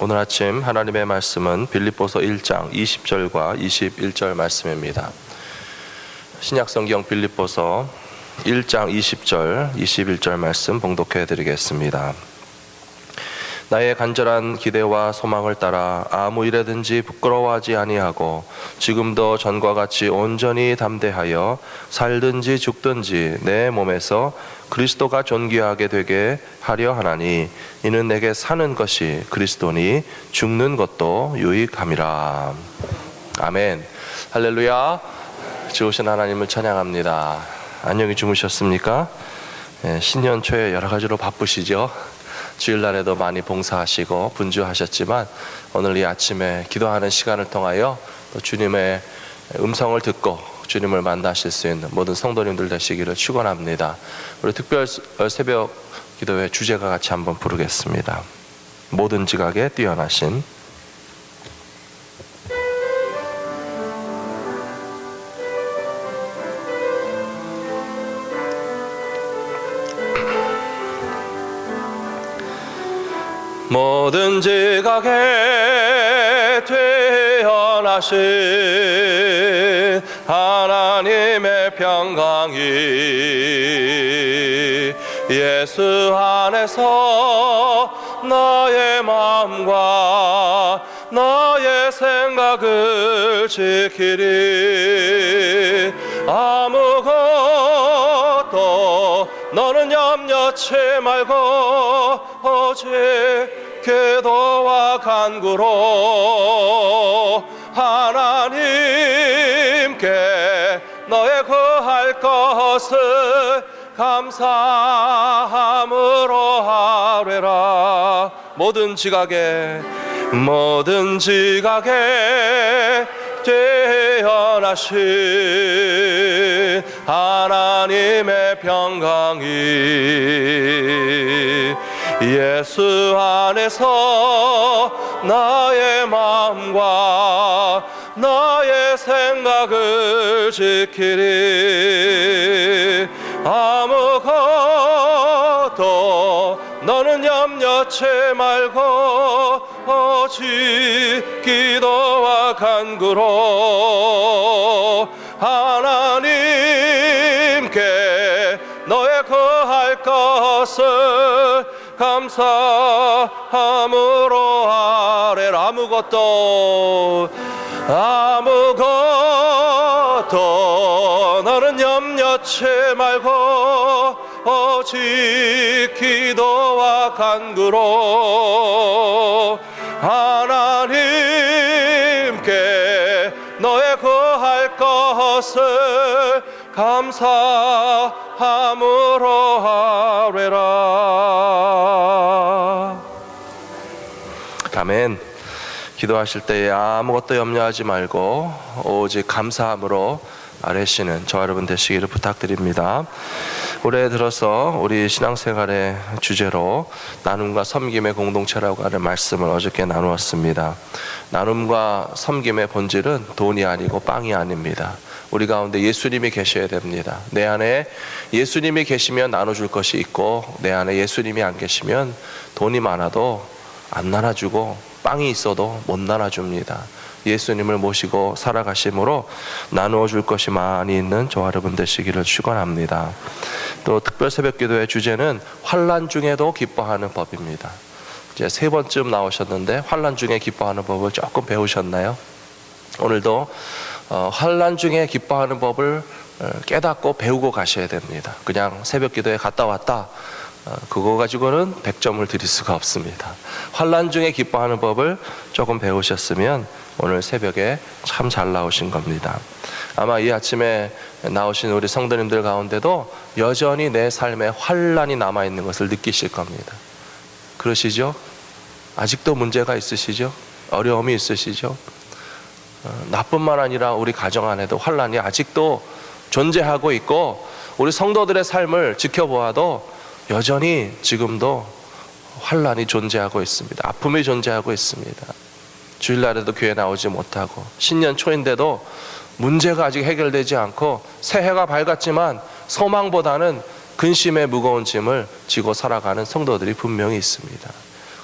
오늘 아침 하나님의 말씀은 빌립보서 1장 20절과 21절 말씀입니다. 신약성경 빌립보서 1장 20절, 21절 말씀 봉독해 드리겠습니다. 나의 간절한 기대와 소망을 따라 아무 일에든지 부끄러워하지 아니하고 지금도 전과 같이 온전히 담대하여 살든지 죽든지 내 몸에서 그리스도가 존귀하게 되게 하려 하나니 이는 내게 사는 것이 그리스도니 죽는 것도 유익함이라. 아멘. 할렐루야. 좋으신 하나님을 찬양합니다. 안녕히 주무셨습니까? 신년 초에 여러 가지로 바쁘시죠? 주일날에도 많이 봉사하시고 분주하셨지만 오늘 이 아침에 기도하는 시간을 통하여 또 주님의 음성을 듣고 주님을 만나실 수 있는 모든 성도님들 되시기를 축원합니다. 우리 특별 새벽 기도회 주제가 같이 한번 부르겠습니다. 모든 지각에 뛰어나신. 모든 지각에 뛰어나신 하나님의 평강이 예수 안에서 나의 마음과 나의 생각을 지키리. 아무것도 너는 염려치 말고 오직 기도와 간구로 하나님께 너의 구할 것을 감사함으로 하뢰라. 모든 지각에 뛰어나신 하나님의 평강이 예수 안에서 나의 마음과 나의 생각을 지키리. 아무것도 너는 염려치 말고 오직 기도와 간구로 하나님께 너의 구할 것을 감사함으로 하래라. 아무것도 너는 염려치 말고 오직 기도와 간구로 하나님께 너의 구할 것을 감사함으로 하뢰라. 아멘. 기도하실 때에 아무것도 염려하지 말고 오직 감사함으로 아뢰시는 저와 여러분 되시기를 부탁드립니다. 올해 들어서 우리 신앙생활의 주제로 나눔과 섬김의 공동체라고 하는 말씀을 어저께 나누었습니다. 나눔과 섬김의 본질은 돈이 아니고 빵이 아닙니다. 우리 가운데 예수님이 계셔야 됩니다. 내 안에 예수님이 계시면 나눠줄 것이 있고 내 안에 예수님이 안 계시면 돈이 많아도 안 나눠주고 빵이 있어도 못 나눠줍니다. 예수님을 모시고 살아가심으로 나누어 줄 것이 많이 있는 저와 여러분 되시기를 축원합니다. 또 특별 새벽 기도의 주제는 환난 중에도 기뻐하는 법입니다. 이제 세 번쯤 나오셨는데 환난 중에 기뻐하는 법을 조금 배우셨나요? 오늘도 환난 중에 기뻐하는 법을 깨닫고 배우고 가셔야 됩니다. 그냥 새벽 기도에 갔다 왔다 그거 가지고는 100점을 드릴 수가 없습니다. 환난 중에 기뻐하는 법을 조금 배우셨으면 오늘 새벽에 참 잘 나오신 겁니다. 아마 이 아침에 나오신 우리 성도님들 가운데도 여전히 내 삶에 환난이 남아있는 것을 느끼실 겁니다. 그러시죠? 아직도 문제가 있으시죠? 어려움이 있으시죠? 나뿐만 아니라 우리 가정 안에도 환난이 아직도 존재하고 있고 우리 성도들의 삶을 지켜보아도 여전히 지금도 환난이 존재하고 있습니다. 아픔이 존재하고 있습니다. 주일날에도 교회 나오지 못하고 신년 초인데도 문제가 아직 해결되지 않고 새해가 밝았지만 소망보다는 근심의 무거운 짐을 지고 살아가는 성도들이 분명히 있습니다.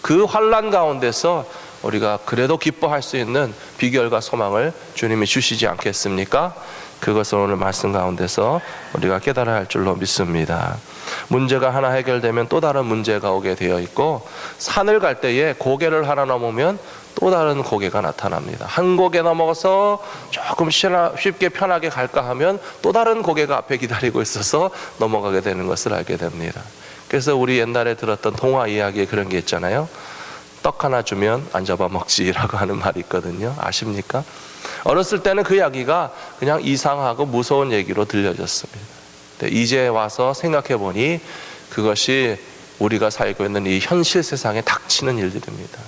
그 환난 가운데서 우리가 그래도 기뻐할 수 있는 비결과 소망을 주님이 주시지 않겠습니까? 그것을 오늘 말씀 가운데서 우리가 깨달아야 할 줄로 믿습니다. 문제가 하나 해결되면 또 다른 문제가 오게 되어 있고, 산을 갈 때에 고개를 하나 넘으면 또 다른 고개가 나타납니다. 한 고개 넘어서 조금 쉽게 편하게 갈까 하면 또 다른 고개가 앞에 기다리고 있어서 넘어가게 되는 것을 알게 됩니다. 그래서 우리 옛날에 들었던 동화 이야기에 그런 게 있잖아요. 떡 하나 주면 안 잡아먹지라고 하는 말이 있거든요. 아십니까? 어렸을 때는 그 이야기가 그냥 이상하고 무서운 얘기로 들려졌습니다. 이제 와서 생각해 보니 그것이 우리가 살고 있는 이 현실 세상에 닥치는 일들입니다.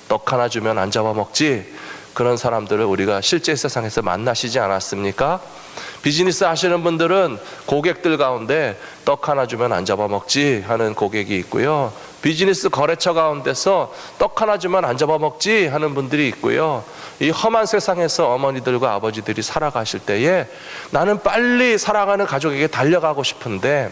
떡 하나 주면 안 잡아먹지, 그런 사람들을 우리가 실제 세상에서 만나시지 않았습니까? 비즈니스 하시는 분들은 고객들 가운데 떡 하나 주면 안 잡아먹지 하는 고객이 있고요, 비즈니스 거래처 가운데서 떡 하나 주면 안 잡아먹지 하는 분들이 있고요, 이 험한 세상에서 어머니들과 아버지들이 살아가실 때에 나는 빨리 살아가는 가족에게 달려가고 싶은데,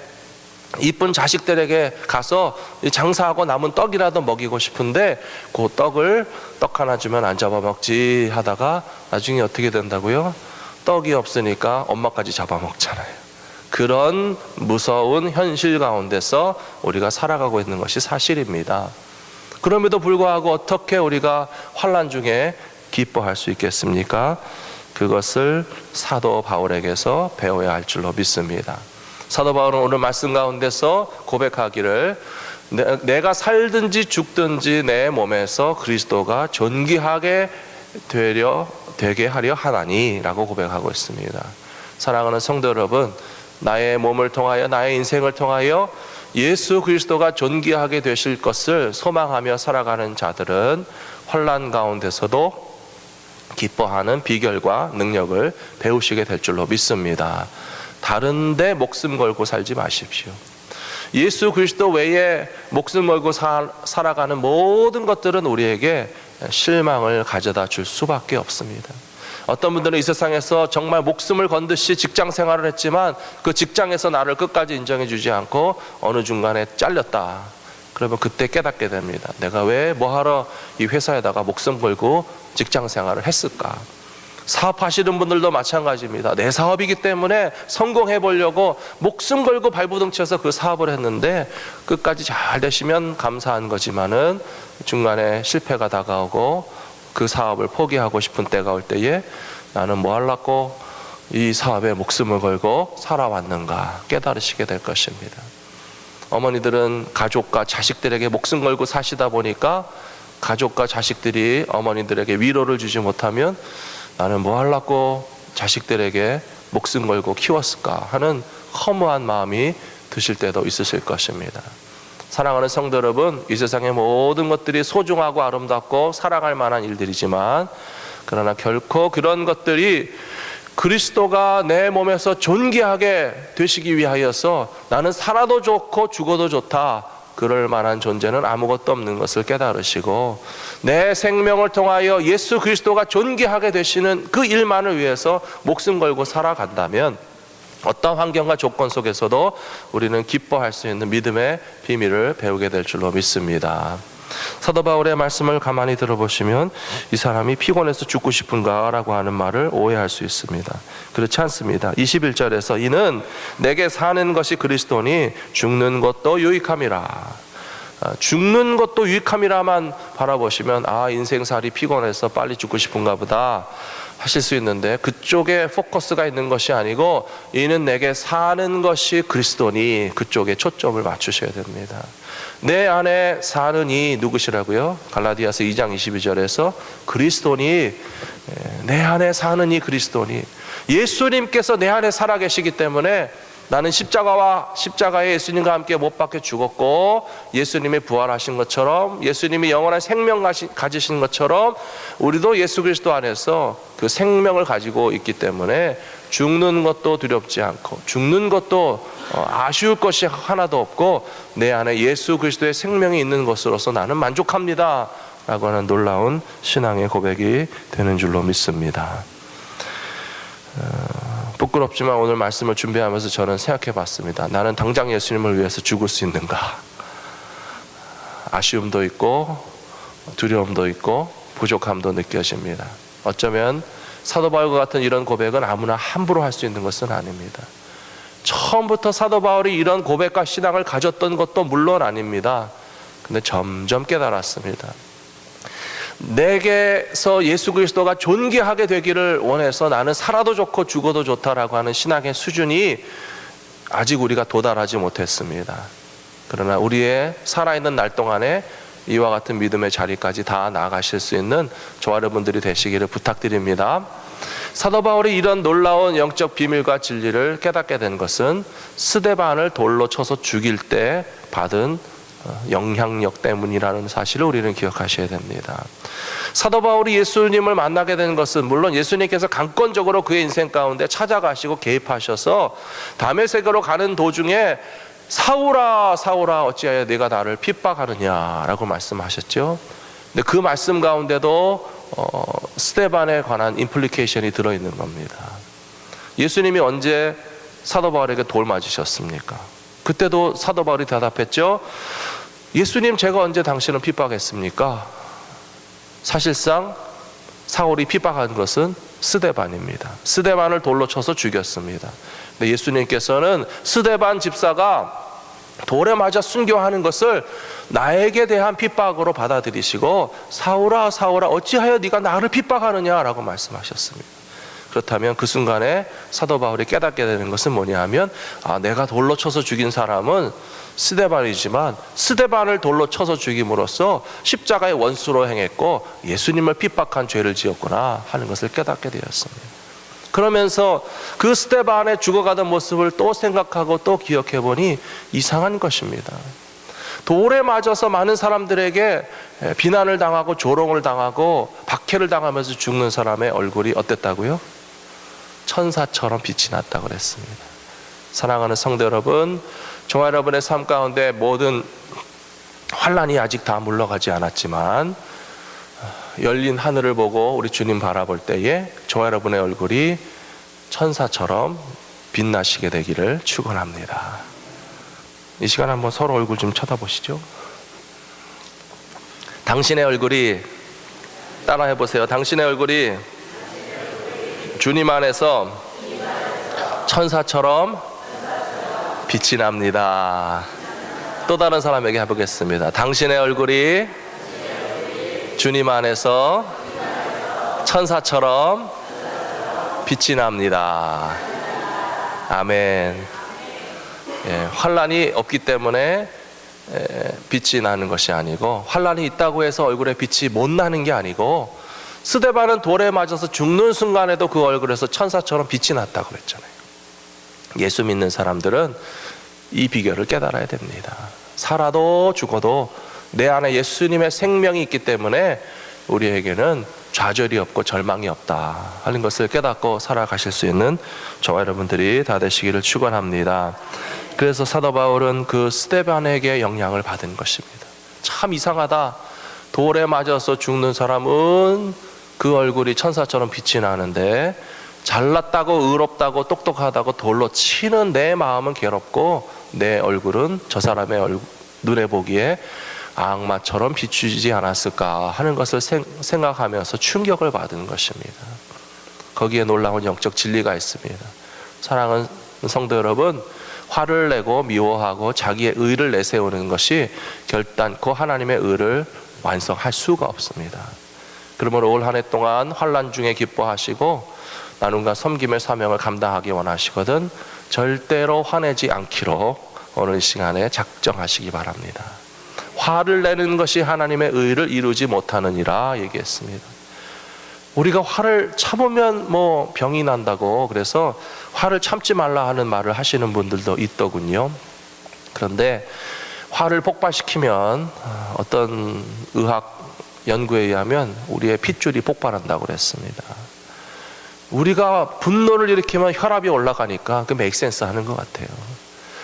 이쁜 자식들에게 가서 장사하고 남은 떡이라도 먹이고 싶은데 그 떡을 떡 하나 주면 안 잡아먹지 하다가 나중에 어떻게 된다고요? 떡이 없으니까 엄마까지 잡아먹잖아요. 그런 무서운 현실 가운데서 우리가 살아가고 있는 것이 사실입니다. 그럼에도 불구하고 어떻게 우리가 환난 중에 기뻐할 수 있겠습니까? 그것을 사도 바울에게서 배워야 할 줄로 믿습니다. 사도 바울은 오늘 말씀 가운데서 고백하기를, 내가 살든지 죽든지 내 몸에서 그리스도가 존귀하게 되게 하려 하나니 라고 고백하고 있습니다. 사랑하는 성도 여러분, 나의 몸을 통하여, 나의 인생을 통하여 예수 그리스도가 존귀하게 되실 것을 소망하며 살아가는 자들은 환난 가운데서도 기뻐하는 비결과 능력을 배우시게 될 줄로 믿습니다. 다른데 목숨 걸고 살지 마십시오. 예수 그리스도 외에 목숨 걸고 살아가는 모든 것들은 우리에게 실망을 가져다 줄 수밖에 없습니다. 어떤 분들은 이 세상에서 정말 목숨을 건 듯이 직장 생활을 했지만 그 직장에서 나를 끝까지 인정해 주지 않고 어느 중간에 잘렸다. 그러면 그때 깨닫게 됩니다. 내가 왜 뭐하러 이 회사에다가 목숨 걸고 직장 생활을 했을까? 사업하시는 분들도 마찬가지입니다. 내 사업이기 때문에 성공해 보려고 목숨 걸고 발버둥 쳐서 그 사업을 했는데 끝까지 잘 되시면 감사한 거지만은 중간에 실패가 다가오고 그 사업을 포기하고 싶은 때가 올 때에 나는 뭐 하려고 이 사업에 목숨을 걸고 살아왔는가 깨달으시게 될 것입니다. 어머니들은 가족과 자식들에게 목숨 걸고 사시다 보니까 가족과 자식들이 어머니들에게 위로를 주지 못하면 나는 뭐 하려고 자식들에게 목숨 걸고 키웠을까 하는 허무한 마음이 드실 때도 있으실 것입니다. 사랑하는 성도 여러분, 이 세상의 모든 것들이 소중하고 아름답고 사랑할 만한 일들이지만, 그러나 결코 그런 것들이 그리스도가 내 몸에서 존귀하게 되시기 위하여서 나는 살아도 좋고 죽어도 좋다, 그럴 만한 존재는 아무것도 없는 것을 깨달으시고 내 생명을 통하여 예수 그리스도가 존귀하게 되시는 그 일만을 위해서 목숨 걸고 살아간다면 어떤 환경과 조건 속에서도 우리는 기뻐할 수 있는 믿음의 비밀을 배우게 될 줄로 믿습니다. 사도 바울의 말씀을 가만히 들어보시면 이 사람이 피곤해서 죽고 싶은가 라고 하는 말을 오해할 수 있습니다. 그렇지 않습니다. 21절에서 이는 내게 사는 것이 그리스도니 죽는 것도 유익함이라. 죽는 것도 유익함이라만 바라보시면 인생살이 피곤해서 빨리 죽고 싶은가 보다 하실 수 있는데, 그쪽에 포커스가 있는 것이 아니고 이는 내게 사는 것이 그리스도니 그쪽에 초점을 맞추셔야 됩니다. 내 안에 사는 이 누구시라고요? 갈라디아서 2장 22절에서 그리스도니, 내 안에 사는 이 그리스도니, 예수님께서 내 안에 살아계시기 때문에 나는 십자가에 예수님과 함께 못 박혀 죽었고 예수님이 부활하신 것처럼, 예수님이 영원한 생명 가지신 것처럼 우리도 예수 그리스도 안에서 그 생명을 가지고 있기 때문에 죽는 것도 두렵지 않고 죽는 것도 아쉬울 것이 하나도 없고 내 안에 예수 그리스도의 생명이 있는 것으로서 나는 만족합니다 라고 하는 놀라운 신앙의 고백이 되는 줄로 믿습니다. 부끄럽지만 오늘 말씀을 준비하면서 저는 생각해 봤습니다. 나는 당장 예수님을 위해서 죽을 수 있는가? 아쉬움도 있고 두려움도 있고 부족함도 느껴집니다. 어쩌면 사도 바울과 같은 이런 고백은 아무나 함부로 할 수 있는 것은 아닙니다. 처음부터 사도 바울이 이런 고백과 신앙을 가졌던 것도 물론 아닙니다. 근데 점점 깨달았습니다. 내게서 예수 그리스도가 존귀하게 되기를 원해서 나는 살아도 좋고 죽어도 좋다라고 하는 신앙의 수준이 아직 우리가 도달하지 못했습니다. 그러나 우리의 살아있는 날 동안에 이와 같은 믿음의 자리까지 다 나아가실 수 있는 저와 여러분들이 되시기를 부탁드립니다. 사도 바울이 이런 놀라운 영적 비밀과 진리를 깨닫게 된 것은 스데반을 돌로 쳐서 죽일 때 받은 영향력 때문이라는 사실을 우리는 기억하셔야 됩니다. 사도 바울이 예수님을 만나게 된 것은 물론 예수님께서 강권적으로 그의 인생 가운데 찾아가시고 개입하셔서 다메섹으로 가는 도중에 사울아 사울아 어찌하여 네가 나를 핍박하느냐라고 말씀하셨죠. 근데 그 말씀 가운데도 스데반에 관한 임플리케이션이 들어있는 겁니다. 예수님이 언제 사도 바울에게 돌 맞으셨습니까? 그때도 사도 바울이 대답했죠. 예수님, 제가 언제 당신을 핍박했습니까? 사실상 사울이 핍박한 것은 스데반입니다. 스데반을 돌로 쳐서 죽였습니다. 근데 예수님께서는 스데반 집사가 돌에 맞아 순교하는 것을 나에게 대한 핍박으로 받아들이시고 사울아 사울아 어찌하여 네가 나를 핍박하느냐라고 말씀하셨습니다. 그렇다면 그 순간에 사도 바울이 깨닫게 되는 것은 뭐냐 하면 내가 돌로 쳐서 죽인 사람은 스데반이지만 스데반을 돌로 쳐서 죽임으로써 십자가의 원수로 행했고 예수님을 핍박한 죄를 지었구나 하는 것을 깨닫게 되었습니다. 그러면서 그 스데반의 죽어가던 모습을 또 생각하고 또 기억해 보니 이상한 것입니다. 돌에 맞아서 많은 사람들에게 비난을 당하고 조롱을 당하고 박해를 당하면서 죽는 사람의 얼굴이 어땠다고요? 천사처럼 빛이 났다고 그랬습니다. 사랑하는 성도 여러분, 저와 여러분의 삶 가운데 모든 환난이 아직 다 물러가지 않았지만 열린 하늘을 보고 우리 주님 바라볼 때에 저와 여러분의 얼굴이 천사처럼 빛나시게 되기를 축원합니다. 이 시간 한번 서로 얼굴 좀 쳐다보시죠. 당신의 얼굴이, 따라해 보세요. 당신의 얼굴이 주님 안에서 천사처럼 빛이 납니다. 또 다른 사람에게 해보겠습니다. 당신의 얼굴이 주님 안에서 천사처럼 빛이 납니다. 아멘. 환난이 없기 때문에 빛이 나는 것이 아니고, 환난이 있다고 해서 얼굴에 빛이 못 나는 게 아니고, 스데반은 돌에 맞아서 죽는 순간에도 그 얼굴에서 천사처럼 빛이 났다고 그랬잖아요. 예수 믿는 사람들은 이 비결을 깨달아야 됩니다. 살아도 죽어도 내 안에 예수님의 생명이 있기 때문에 우리에게는 좌절이 없고 절망이 없다 하는 것을 깨닫고 살아가실 수 있는 저와 여러분들이 다 되시기를 축원합니다. 그래서 사도 바울은 그 스데반에게 영향을 받은 것입니다. 참 이상하다. 돌에 맞아서 죽는 사람은 그 얼굴이 천사처럼 빛이 나는데 잘났다고 의롭다고 똑똑하다고 돌로 치는 내 마음은 괴롭고 내 얼굴은 저 사람의 눈에 보기에 악마처럼 비추지 않았을까 하는 것을 생각하면서 충격을 받은 것입니다. 거기에 놀라운 영적 진리가 있습니다. 사랑하는 성도 여러분, 화를 내고 미워하고 자기의 의를 내세우는 것이 결단코 하나님의 의를 완성할 수가 없습니다. 그러므로 올 한 해 동안 환난 중에 기뻐하시고 나눔과 섬김의 사명을 감당하기 원하시거든 절대로 화내지 않기로 오늘 시간에 작정하시기 바랍니다. 화를 내는 것이 하나님의 의를 이루지 못하느니라 얘기했습니다. 우리가 화를 참으면 병이 난다고, 그래서 화를 참지 말라 하는 말을 하시는 분들도 있더군요. 그런데 화를 폭발시키면 어떤 의학 연구에 의하면 우리의 핏줄이 폭발한다고 그랬습니다. 우리가 분노를 일으키면 혈압이 올라가니까 그 make sense 하는 것 같아요.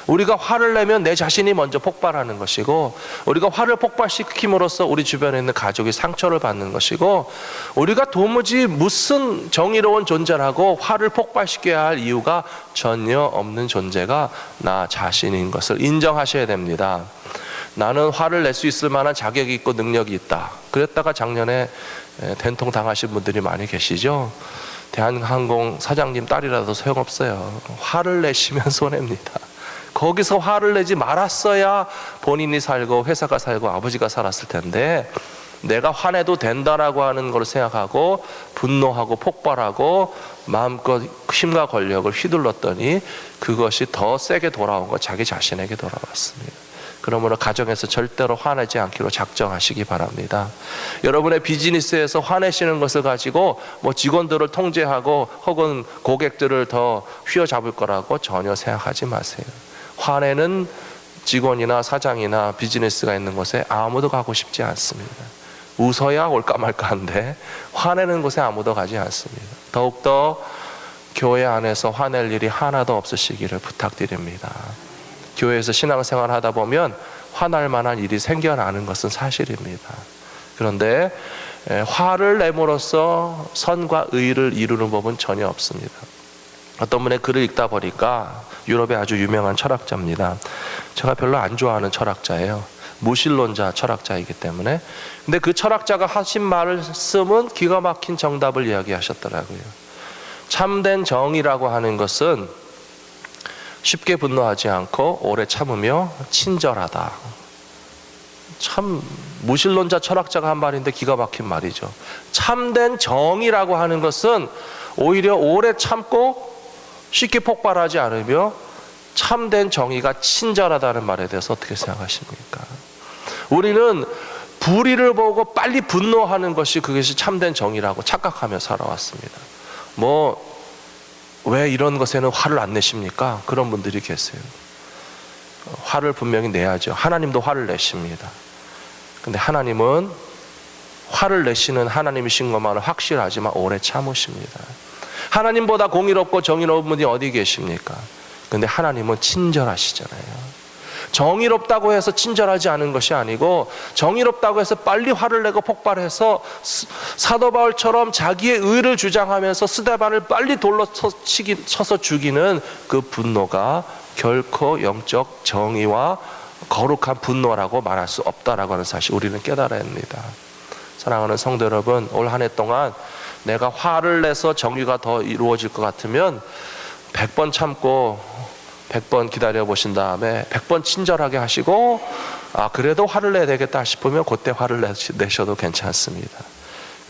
우리가 화를 내면 내 자신이 먼저 폭발하는 것이고, 우리가 화를 폭발시킴으로써 우리 주변에 있는 가족이 상처를 받는 것이고, 우리가 도무지 무슨 정의로운 존재라고 화를 폭발시켜야 할 이유가 전혀 없는 존재가 나 자신인 것을 인정하셔야 됩니다. 나는 화를 낼 수 있을 만한 자격이 있고 능력이 있다. 그랬다가 작년에 된통 당하신 분들이 많이 계시죠. 대한항공 사장님 딸이라도 소용없어요. 화를 내시면 손해입니다. 거기서 화를 내지 말았어야 본인이 살고 회사가 살고 아버지가 살았을 텐데, 내가 화내도 된다라고 하는 걸 생각하고 분노하고 폭발하고 마음껏 힘과 권력을 휘둘렀더니 그것이 더 세게 돌아온 거 자기 자신에게 돌아왔습니다. 그러므로 가정에서 절대로 화내지 않기로 작정하시기 바랍니다. 여러분의 비즈니스에서 화내시는 것을 가지고 뭐 직원들을 통제하고 혹은 고객들을 더 휘어잡을 거라고 전혀 생각하지 마세요. 화내는 직원이나 사장이나 비즈니스가 있는 곳에 아무도 가고 싶지 않습니다. 웃어야 올까 말까 한데 화내는 곳에 아무도 가지 않습니다. 더욱더 교회 안에서 화낼 일이 하나도 없으시기를 부탁드립니다. 교회에서 신앙생활 하다 보면 화날 만한 일이 생겨나는 것은 사실입니다. 그런데 화를 내므로써 선과 의를 이루는 법은 전혀 없습니다. 어떤 분의 글을 읽다 보니까 유럽의 아주 유명한 철학자입니다. 제가 별로 안 좋아하는 철학자예요. 무신론자 철학자이기 때문에. 근데 그 철학자가 하신 말씀은 기가 막힌 정답을 이야기하셨더라고요. 참된 정의라고 하는 것은 쉽게 분노하지 않고 오래 참으며 친절하다. 참 무신론자 철학자가 한 말인데 기가 막힌 말이죠. 참된 정의라고 하는 것은 오히려 오래 참고 쉽게 폭발하지 않으며 참된 정의가 친절하다는 말에 대해서 어떻게 생각하십니까? 우리는 불의를 보고 빨리 분노하는 것이 그것이 참된 정의라고 착각하며 살아왔습니다. 왜 이런 것에는 화를 안 내십니까? 그런 분들이 계세요. 화를 분명히 내야죠. 하나님도 화를 내십니다. 근데 하나님은 화를 내시는 하나님이신 것만은 확실하지만 오래 참으십니다. 하나님보다 공의롭고 정의로운 분이 어디 계십니까? 근데 하나님은 친절하시잖아요. 정의롭다고 해서 친절하지 않은 것이 아니고, 정의롭다고 해서 빨리 화를 내고 폭발해서 사도 바울처럼 자기의 의를 주장하면서 스데반을 빨리 돌로 쳐서 죽이는 그 분노가 결코 영적 정의와 거룩한 분노라고 말할 수 없다라고 하는 사실 우리는 깨달아야 합니다. 사랑하는 성도 여러분, 올 한 해 동안 내가 화를 내서 정의가 더 이루어질 것 같으면 100번 참고 100번 기다려 보신 다음에 100번 친절하게 하시고, 그래도 화를 내야 되겠다 싶으면 그때 화를 내셔도 괜찮습니다.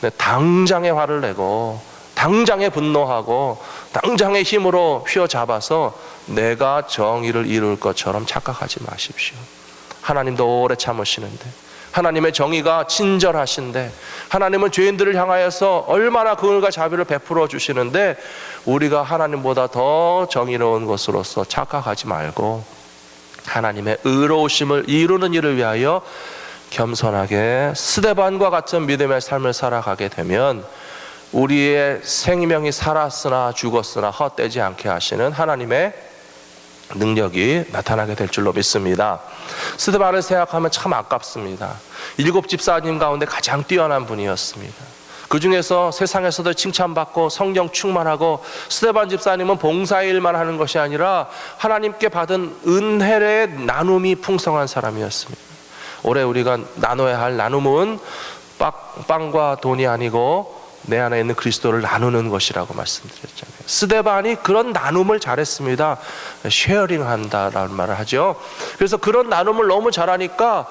근데 당장에 화를 내고 당장에 분노하고 당장의 힘으로 휘어잡아서 내가 정의를 이룰 것처럼 착각하지 마십시오. 하나님도 오래 참으시는데, 하나님의 정의가 친절하신데, 하나님은 죄인들을 향하여서 얼마나 긍휼과 자비를 베풀어 주시는데, 우리가 하나님보다 더 정의로운 것으로서 착각하지 말고 하나님의 의로우심을 이루는 일을 위하여 겸손하게 스데반과 같은 믿음의 삶을 살아가게 되면 우리의 생명이 살았으나 죽었으나 헛되지 않게 하시는 하나님의 능력이 나타나게 될 줄로 믿습니다. 스데반을 생각하면 참 아깝습니다. 7 집사님 가운데 가장 뛰어난 분이었습니다. 그 중에서 세상에서도 칭찬받고 성령 충만하고, 스데반 집사님은 봉사일만 하는 것이 아니라 하나님께 받은 은혜의 나눔이 풍성한 사람이었습니다. 올해 우리가 나눠야 할 나눔은 빵과 돈이 아니고 내 안에 있는 그리스도를 나누는 것이라고 말씀드렸잖아요. 스데반이 그런 나눔을 잘했습니다. 쉐어링 한다라는 말을 하죠. 그래서 그런 나눔을 너무 잘하니까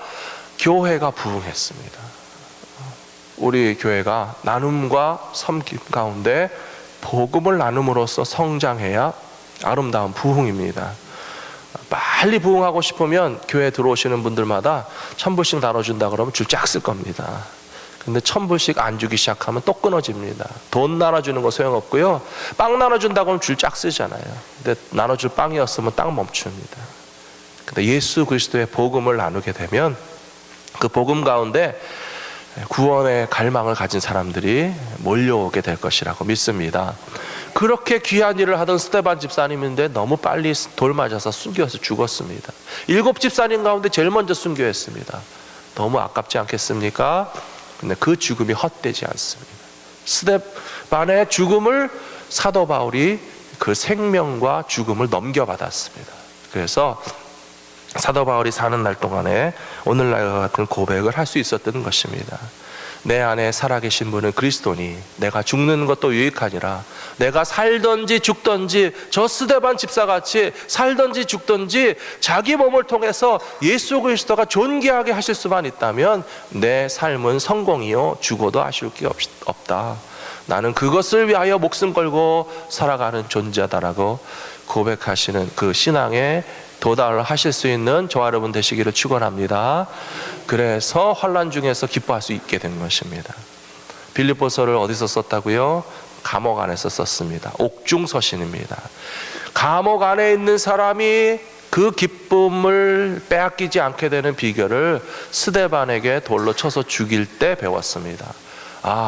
교회가 부흥했습니다. 우리 교회가 나눔과 섬김 가운데 복음을 나눔으로써 성장해야 아름다운 부흥입니다. 빨리 부흥하고 싶으면 교회에 들어오시는 분들마다 1000불씩 나눠준다 그러면 줄 쫙 쓸 겁니다. 근데 1000불씩 안 주기 시작하면 또 끊어집니다. 돈 나눠주는 거 소용없고요, 빵 나눠준다고 하면 줄 쫙 쓰잖아요. 근데 나눠줄 빵이었으면 딱 멈춥니다. 근데 예수 그리스도의 복음을 나누게 되면 그 복음 가운데 구원의 갈망을 가진 사람들이 몰려오게 될 것이라고 믿습니다. 그렇게 귀한 일을 하던 스데반 집사님인데 너무 빨리 돌 맞아서 순교해서 죽었습니다. 7 집사님 가운데 제일 먼저 순교했습니다. 너무 아깝지 않겠습니까? 근데 그 죽음이 헛되지 않습니다. 스데반의 죽음을 사도 바울이 그 생명과 죽음을 넘겨받았습니다. 그래서 사도 바울이 사는 날 동안에 오늘날과 같은 고백을 할 수 있었던 것입니다. 내 안에 살아계신 분은 그리스도니 내가 죽는 것도 유익하니라. 내가 살든지 죽든지 저 스데반 집사같이 살든지 죽든지 자기 몸을 통해서 예수 그리스도가 존귀하게 하실 수만 있다면 내 삶은 성공이요 죽어도 아쉬울 게 없다. 나는 그것을 위하여 목숨 걸고 살아가는 존재다라고 고백하시는 그 신앙에 도달을 하실 수 있는 저와 여러분 되시기를 축원합니다. 그래서 환난 중에서 기뻐할 수 있게 된 것입니다. 빌립보서를 어디서 썼다고요? 감옥 안에서 썼습니다. 옥중서신입니다. 감옥 안에 있는 사람이 그 기쁨을 빼앗기지 않게 되는 비결을 스데반에게 돌로 쳐서 죽일 때 배웠습니다.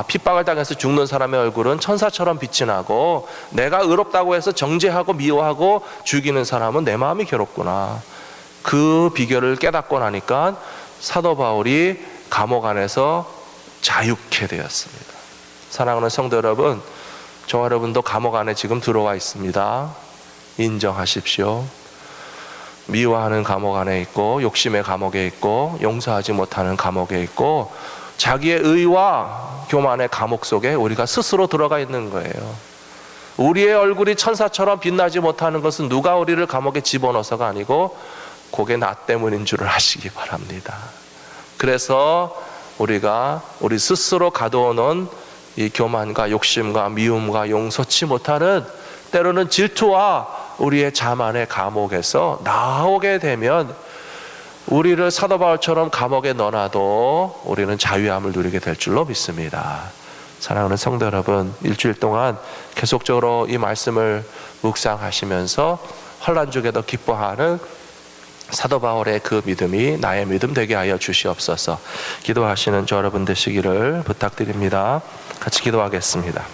핍박을 당해서 죽는 사람의 얼굴은 천사처럼 빛이 나고 내가 의롭다고 해서 정죄하고 미워하고 죽이는 사람은 내 마음이 괴롭구나. 그 비결을 깨닫고 나니까 사도 바울이 감옥 안에서 자유케 되었습니다. 사랑하는 성도 여러분, 저와 여러분도 감옥 안에 지금 들어와 있습니다. 인정하십시오. 미워하는 감옥 안에 있고 욕심의 감옥에 있고 용서하지 못하는 감옥에 있고 자기의 의와 교만의 감옥 속에 우리가 스스로 들어가 있는 거예요. 우리의 얼굴이 천사처럼 빛나지 못하는 것은 누가 우리를 감옥에 집어넣어서가 아니고 그게 나 때문인 줄을 아시기 바랍니다. 그래서 우리가 우리 스스로 가둬놓은 이 교만과 욕심과 미움과 용서치 못하는 때로는 질투와 우리의 자만의 감옥에서 나오게 되면 우리를 사도 바울처럼 감옥에 넣어놔도 우리는 자유함을 누리게 될 줄로 믿습니다. 사랑하는 성도 여러분, 일주일 동안 계속적으로 이 말씀을 묵상하시면서 환난 중에도 기뻐하는 사도 바울의 그 믿음이 나의 믿음 되게 하여 주시옵소서. 기도하시는 저 여러분 되시기를 부탁드립니다. 같이 기도하겠습니다.